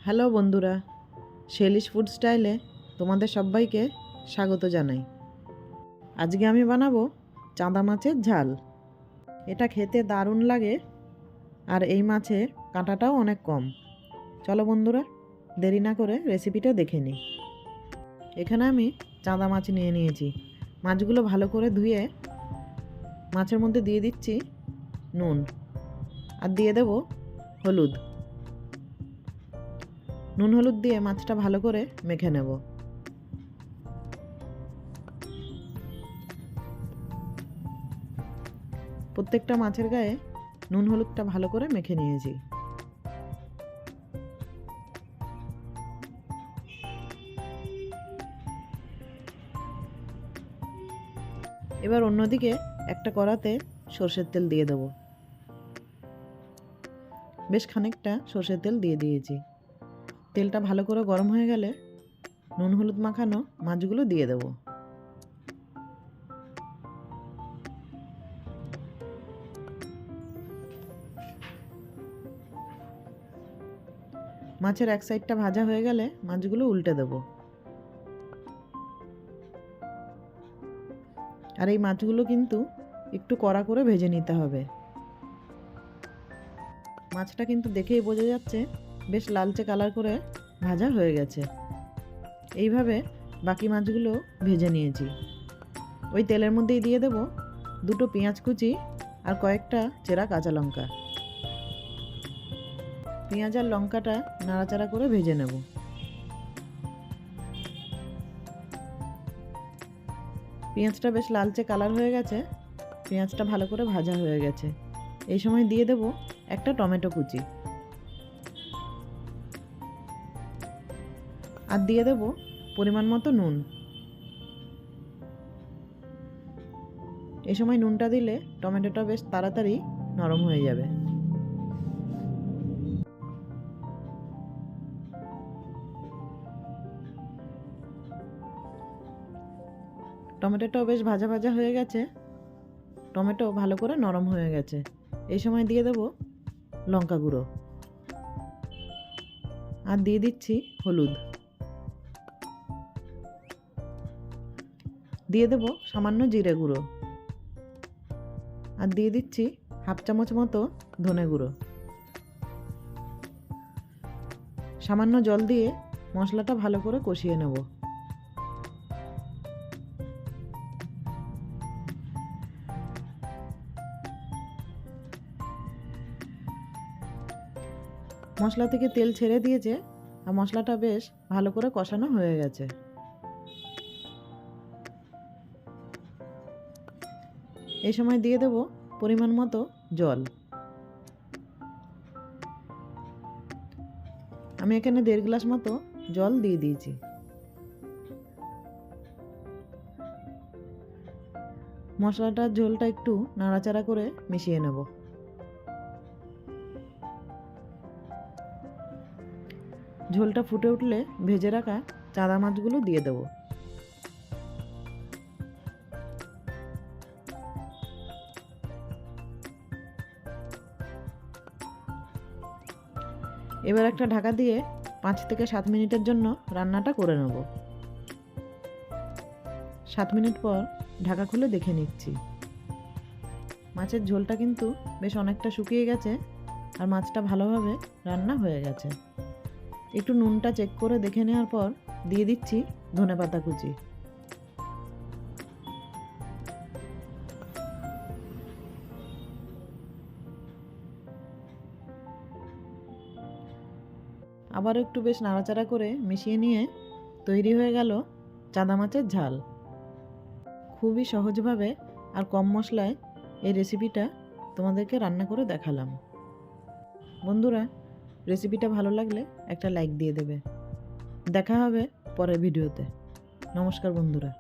Hello বন্ধুরা, শেলিশ food স্টাইলে তোমাদের সবাইকে স্বাগত জানাই। আজকে আমি বানাবো চাঁদা মাছের ঝাল। এটা খেতে দারুণ লাগে আর এই মাছে কাঁটাটাও অনেক কম। চলো বন্ধুরা, দেরি না করে রেসিপিটা দেখে নিই। এখানে আমি চাঁদা মাছ নিয়ে নিয়েছি। মাছগুলো ভালো করে ধুয়ে মাছের মধ্যে দিয়ে দিচ্ছি নুন আর দিয়ে দেব হলুদ। নুন হলুদ দিয়ে মাছটা ভালো করে মেখে নেব। প্রত্যেকটা মাছের গায়ে নুন হলুদটা ভালো করে মেখে নিয়েছি। এবার অন্যদিকে একটা কড়াতে সর্ষের তেল দিয়ে দেবো। বেশ খানিকটা সর্ষের তেল দিয়ে দিয়েছি। তেলটা ভালো করে গরম হয়ে গেলে নুন হলুদ মাখানো মাছগুলো দিয়ে দেব। মাছের এক সাইডটা ভাজা হয়ে গেলে মাছগুলো উল্টে দেব। আর এই মাছগুলো কিন্তু একটু কড়া করে ভেজে নিতে হবে। মাছটা কিন্তু দেখেই বোঝা যাচ্ছে বেশ লালচে কালার করে ভাজা হয়ে গেছে। এইভাবে বাকি মাছগুলো ভেজে নিয়েছি। ওই তেলের মধ্যেই দিয়ে দেব দুটো পেঁয়াজ কুচি আর কয়েকটা চেরা কাঁচা লঙ্কা। পেঁয়াজ আর লঙ্কাটা নাড়াচাড়া করে ভেজে নেব। পেঁয়াজটা বেশ লালচে কালার হয়ে গেছে। পেঁয়াজটা ভালো করে ভাজা হয়ে গেছে। এই সময় দিয়ে দেব একটা টমেটো কুচি আর দিয়ে দেব পরিমাণ মতো নুন। এই সময় নুনটা দিলে টমেটোটা বেশ তাড়াতাড়ি নরম হয়ে যাবে। টমেটোটাও বেশ ভাজা ভাজা হয়ে গেছে। টমেটো ভালো করে নরম হয়ে গেছে। এই সময় দিয়ে দেব লঙ্কা গুঁড়ো আর দিয়ে দিচ্ছি হলুদ। দিয়ে দেব সামান্য জিরে গুঁড়ো আর দিয়ে দিচ্ছি হাফ চামচ মতো ধনে গুঁড়ো। সামান্য জল দিয়ে মশলাটা ভালো করে কষিয়ে নেব। মশলা থেকে তেল ছেড়ে দিয়েছে আর মশলাটা বেশ ভালো করে কষানো হয়ে গেছে। এই সময় দিয়ে দেব পরিমাণ মতো জল। আমি এখানে 1.5 গ্লাস মতো জল দিয়ে দিয়েছি। মশলাটার ঝোলটা একটু নাড়াচাড়া করে মিশিয়ে নেব। ঝোলটা ফুটে উঠলে ভেজে রাখা চাঁদা মাছগুলো দিয়ে দেব। এবার একটা ঢাকা দিয়ে 5 থেকে 7 মিনিটের জন্য রান্নাটা করে নেব। 7 মিনিট পর ঢাকা খুলে দেখে নিচ্ছি। মাছের ঝোলটা কিন্তু বেশ অনেকটা শুকিয়ে গেছে আর মাছটা ভালোভাবে রান্না হয়ে গেছে। একটু নুনটা চেক করে দেখে নেওয়ার পর দিয়ে দিচ্ছি ধনেপাতা কুচি। আবারও একটু বেশ নাড়াচাড়া করে মিশিয়ে নিয়ে তৈরি হয়ে গেল চাঁদা মাছের ঝাল। খুবই সহজভাবে আর কম মশলায় এই রেসিপিটা তোমাদেরকে রান্না করে দেখালাম। বন্ধুরা, রেসিপিটা ভালো লাগলে একটা লাইক দিয়ে দেবে। দেখা হবে পরের ভিডিওতে। নমস্কার বন্ধুরা।